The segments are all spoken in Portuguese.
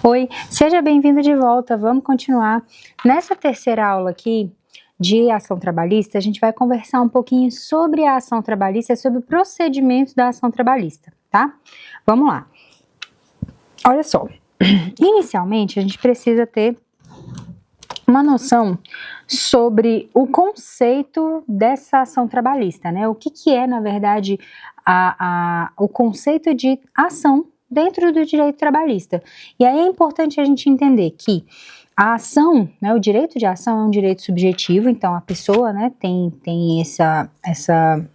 Oi, seja bem-vindo de volta. Vamos continuar. Nessa terceira aula aqui de ação trabalhista, a gente vai conversar um pouquinho sobre a ação trabalhista, sobre o procedimento da ação trabalhista, tá? Vamos lá. Olha só, inicialmente a gente precisa ter uma noção sobre o conceito dessa ação trabalhista, né? O que é, na verdade, o conceito de ação dentro do direito trabalhista. E aí é importante a gente entender que a ação, né, o direito de ação é um direito subjetivo, então a pessoa, né, tem essa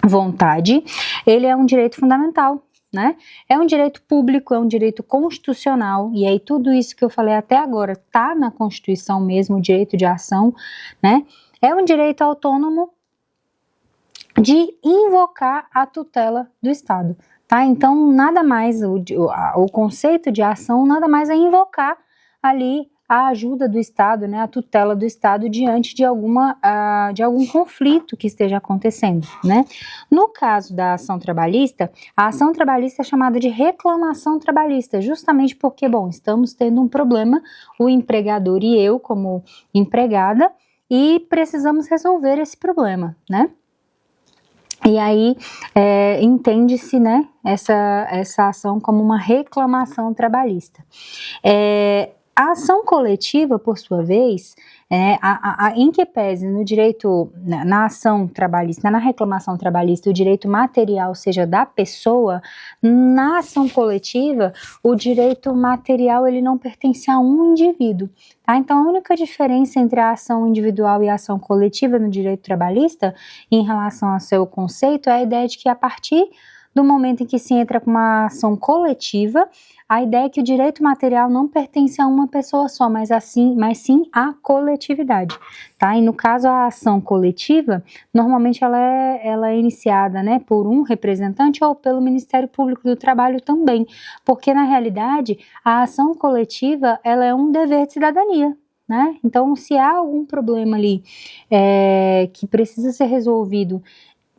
vontade, ele é um direito fundamental, né? É um direito público, é um direito constitucional, e aí tudo isso que eu falei até agora tá na Constituição mesmo, o direito de ação, né? É um direito autônomo de invocar a tutela do Estado, tá? Então, nada mais, o conceito de ação nada mais é invocar ali a ajuda do Estado, né, a tutela do Estado diante de algum conflito que esteja acontecendo, né? No caso da ação trabalhista, a ação trabalhista é chamada de reclamação trabalhista, justamente porque, bom, estamos tendo um problema, o empregador e eu como empregada, e precisamos resolver esse problema, né? E aí entende-se, né, essa ação como uma reclamação trabalhista. A ação coletiva, por sua vez, em que pese no direito, na ação trabalhista, na reclamação trabalhista, o direito material seja da pessoa, na ação coletiva, o direito material ele não pertence a um indivíduo. Tá? Então, a única diferença entre a ação individual e a ação coletiva no direito trabalhista, em relação ao seu conceito, é a ideia de que a partir do momento em que se entra com uma ação coletiva, a ideia é que o direito material não pertence a uma pessoa só, mas sim à coletividade, tá? E no caso a ação coletiva, normalmente ela é iniciada, né, por um representante ou pelo Ministério Público do Trabalho também, porque na realidade a ação coletiva ela é um dever de cidadania, né? Então se há algum problema ali que precisa ser resolvido,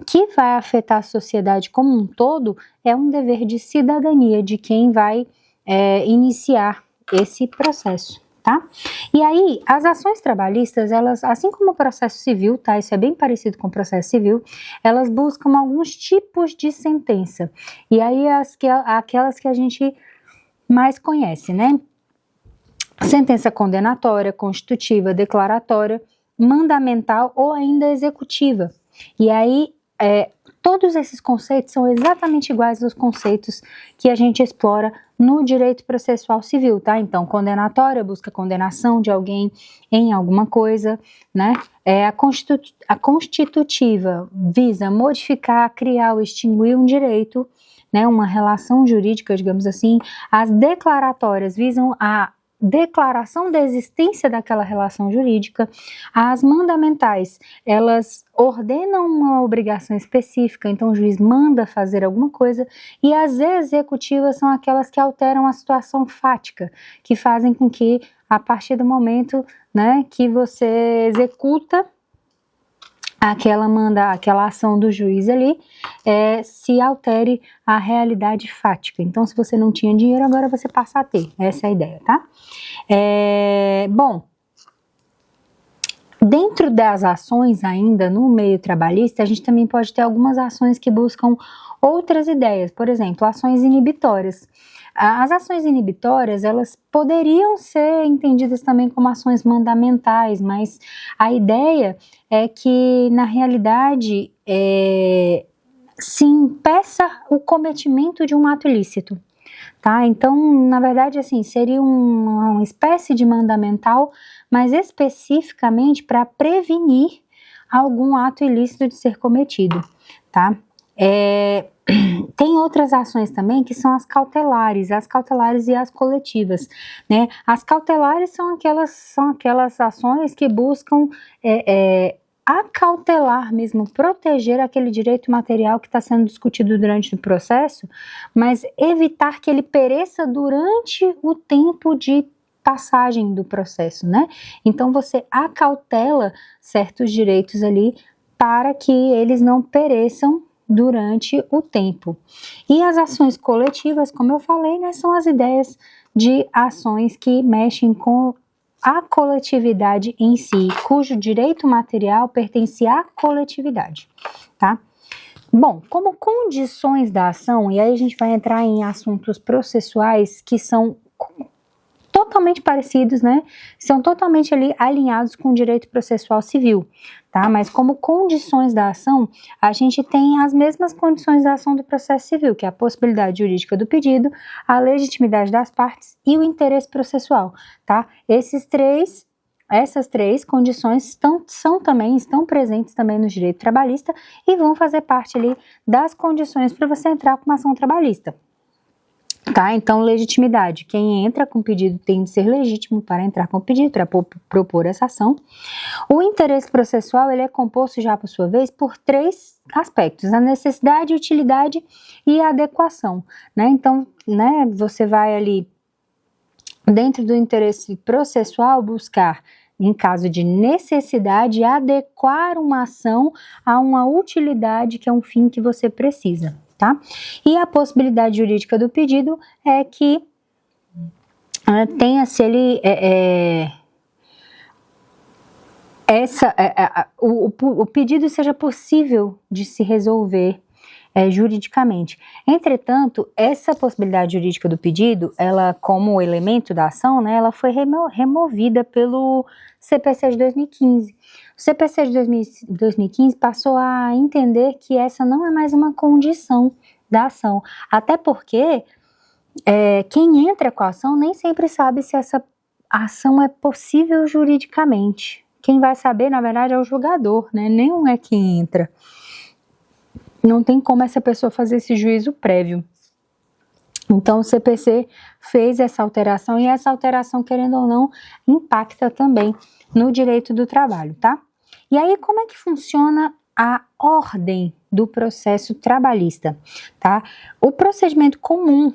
que vai afetar a sociedade como um todo, é um dever de cidadania de quem vai iniciar esse processo, tá? E aí, as ações trabalhistas, elas, assim como o processo civil, tá? Isso é bem parecido com o processo civil, elas buscam alguns tipos de sentença. E aí, aquelas que a gente mais conhece, né? Sentença condenatória, constitutiva, declaratória, mandamental ou ainda executiva. E aí, todos esses conceitos são exatamente iguais aos conceitos que a gente explora no direito processual civil, tá? Então, condenatória busca condenação de alguém em alguma coisa, né? A constitutiva visa modificar, criar ou extinguir um direito, né? Uma relação jurídica, digamos assim. As declaratórias visam a declaração da existência daquela relação jurídica. As mandamentais, elas ordenam uma obrigação específica, então o juiz manda fazer alguma coisa, e as executivas são aquelas que alteram a situação fática, que fazem com que, a partir do momento, né, que você executa aquela ação do juiz ali, se altere a realidade fática. Então, se você não tinha dinheiro, agora você passa a ter. Essa é a ideia, tá? Bom, dentro das ações ainda no meio trabalhista, a gente também pode ter algumas ações que buscam outras ideias. Por exemplo, ações inibitórias. As ações inibitórias, elas poderiam ser entendidas também como ações mandamentais, mas a ideia é que, na realidade, se impeça o cometimento de um ato ilícito, tá? Então, na verdade, assim, seria uma espécie de mandamental, mas especificamente para prevenir algum ato ilícito de ser cometido, tá? Tem outras ações também que são as cautelares e as coletivas, né? As cautelares são aquelas ações que buscam acautelar mesmo, proteger aquele direito material que está sendo discutido durante o processo, mas evitar que ele pereça durante o tempo de passagem do processo, né? Então você acautela certos direitos ali para que eles não pereçam durante o tempo. E as ações coletivas, como eu falei, né, são as ideias de ações que mexem com a coletividade em si, cujo direito material pertence à coletividade, tá? Bom, como condições da ação, e aí a gente vai entrar em assuntos processuais que são totalmente parecidos, né? São totalmente ali alinhados com o direito processual civil, tá? Mas como condições da ação, a gente tem as mesmas condições da ação do processo civil, que é a possibilidade jurídica do pedido, a legitimidade das partes e o interesse processual, tá? Essas três condições estão presentes também no direito trabalhista e vão fazer parte ali das condições para você entrar com uma ação trabalhista. Tá, então legitimidade, quem entra com pedido tem de ser legítimo para entrar com pedido, para propor essa ação. O interesse processual, ele é composto já por sua vez por três aspectos, a necessidade, utilidade e a adequação, né, então, né, você vai ali dentro do interesse processual buscar, em caso de necessidade, adequar uma ação a uma utilidade que é um fim que você precisa. Tá? E a possibilidade jurídica do pedido é que tenha-se ele o pedido seja possível de se resolver juridicamente. Entretanto, essa possibilidade jurídica do pedido, ela como elemento da ação, né, ela foi removida pelo CPC de 2015. O CPC de 2015 passou a entender que essa não é mais uma condição da ação, até porque quem entra com a ação nem sempre sabe se essa ação é possível juridicamente. Quem vai saber, na verdade, é o julgador, né? Nenhum é quem entra. Não tem como essa pessoa fazer esse juízo prévio. Então, o CPC fez essa alteração e essa alteração, querendo ou não, impacta também no direito do trabalho, tá? E aí, como é que funciona a ordem do processo trabalhista, tá? O procedimento comum,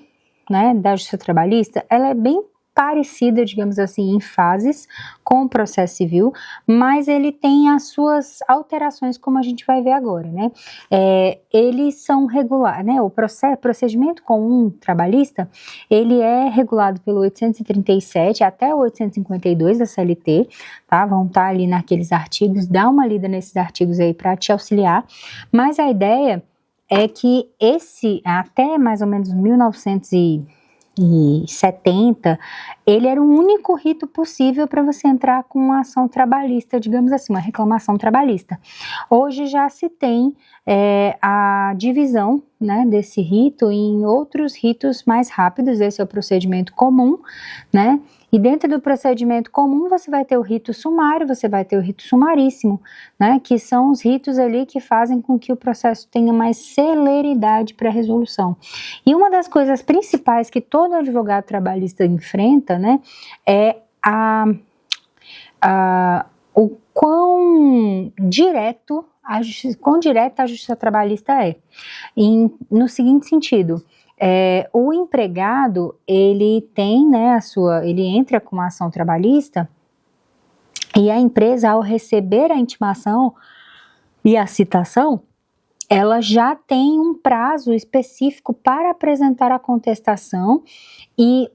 né, da justiça trabalhista, ela é bem parecida, digamos assim, em fases com o processo civil, mas ele tem as suas alterações, como a gente vai ver agora, né? Eles são regulados, né? O procedimento comum trabalhista, ele é regulado pelo 837 até o 852 da CLT, tá? Vão estar ali naqueles artigos, dá uma lida nesses artigos aí para te auxiliar, mas a ideia é que até mais ou menos 1970, ele era o único rito possível para você entrar com uma ação trabalhista, digamos assim, uma reclamação trabalhista. Hoje já se tem a divisão, né, desse rito em outros ritos mais rápidos. Esse é o procedimento comum, né? E dentro do procedimento comum você vai ter o rito sumário, você vai ter o rito sumaríssimo, né, que são os ritos ali que fazem com que o processo tenha mais celeridade para a resolução. E uma das coisas principais que todo advogado trabalhista enfrenta, né, é o quão direta a justiça trabalhista é. No seguinte sentido, o empregado, ele tem, né, ele entra com uma ação trabalhista e a empresa, ao receber a intimação e a citação, ela já tem um prazo específico para apresentar a contestação e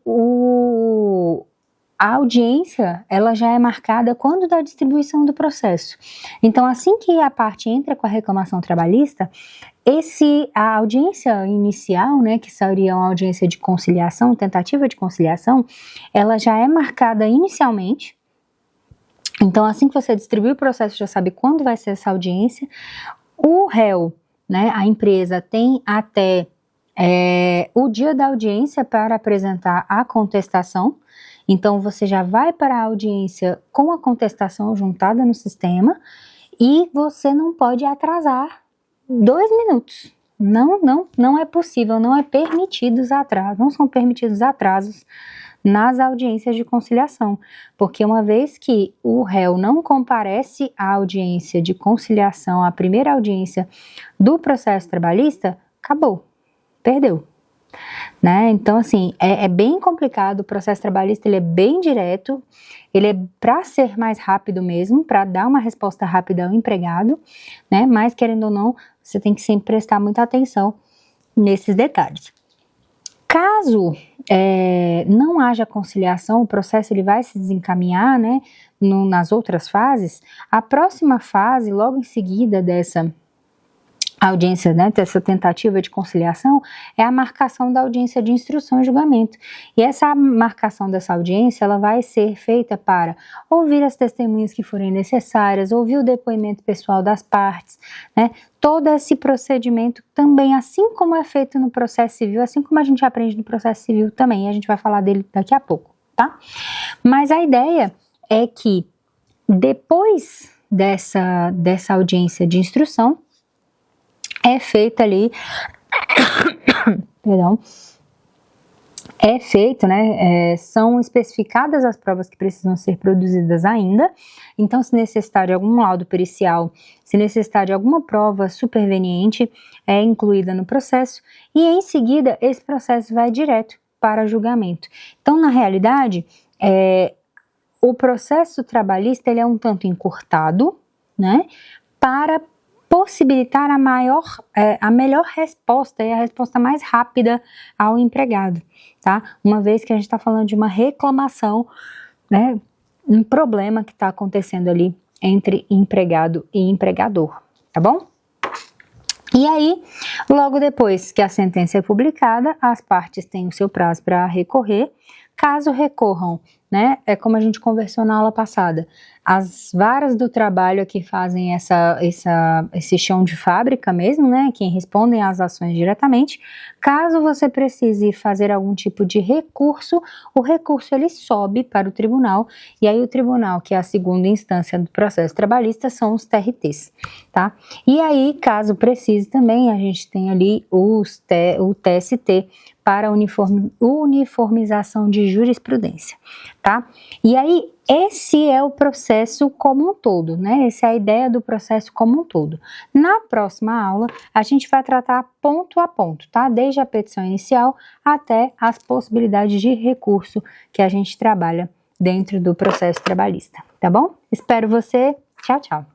a audiência, ela já é marcada quando da distribuição do processo. Então, assim que a parte entra com a reclamação trabalhista, a audiência inicial, né, que seria uma audiência de conciliação, tentativa de conciliação, ela já é marcada inicialmente. Então, assim que você distribui o processo, já sabe quando vai ser essa audiência. O réu, né, a empresa, tem até o dia da audiência para apresentar a contestação. Então, você já vai para a audiência com a contestação juntada no sistema e você não pode atrasar 2 minutos. Não é possível, não é permitido os atrasos, não são permitidos atrasos nas audiências de conciliação, porque uma vez que o réu não comparece à audiência de conciliação, à primeira audiência do processo trabalhista, acabou, perdeu. Né? Então, assim, é bem complicado. O processo trabalhista, ele é bem direto, ele é para ser mais rápido mesmo, para dar uma resposta rápida ao empregado, né? Mas, querendo ou não, você tem que sempre prestar muita atenção nesses detalhes. Caso não haja conciliação, o processo ele vai se desencaminhar, né, nas outras fases. A próxima fase, logo em seguida dessa audiência, né, dessa tentativa de conciliação, é a marcação da audiência de instrução e julgamento. E essa marcação dessa audiência, ela vai ser feita para ouvir as testemunhas que forem necessárias, ouvir o depoimento pessoal das partes, né, todo esse procedimento também, assim como é feito no processo civil, assim como a gente aprende no processo civil também, a gente vai falar dele daqui a pouco, tá? Mas a ideia é que depois dessa audiência de instrução, é feita ali, perdão, é feito, né, são especificadas as provas que precisam ser produzidas ainda, então se necessitar de algum laudo pericial, se necessitar de alguma prova superveniente, é incluída no processo, e em seguida esse processo vai direto para julgamento. Então, na realidade, o processo trabalhista ele é um tanto encurtado, né, para possibilitar a melhor resposta e a resposta mais rápida ao empregado, tá? Uma vez que a gente está falando de uma reclamação, né, um problema que está acontecendo ali entre empregado e empregador, tá bom? E aí, logo depois que a sentença é publicada, as partes têm o seu prazo para recorrer. Caso recorram, né, é como a gente conversou na aula passada, as varas do trabalho que fazem esse chão de fábrica mesmo, né, quem respondem às ações diretamente. Caso você precise fazer algum tipo de recurso, o recurso ele sobe para o tribunal, e aí o tribunal, que é a segunda instância do processo trabalhista, são os TRTs, tá? E aí, caso precise também, a gente tem ali o TST, para uniformização de jurisprudência, tá? E aí, esse é o processo como um todo, né? Essa é a ideia do processo como um todo. Na próxima aula, a gente vai tratar ponto a ponto, tá? Desde a petição inicial até as possibilidades de recurso que a gente trabalha dentro do processo trabalhista, tá bom? Espero você. Tchau, tchau.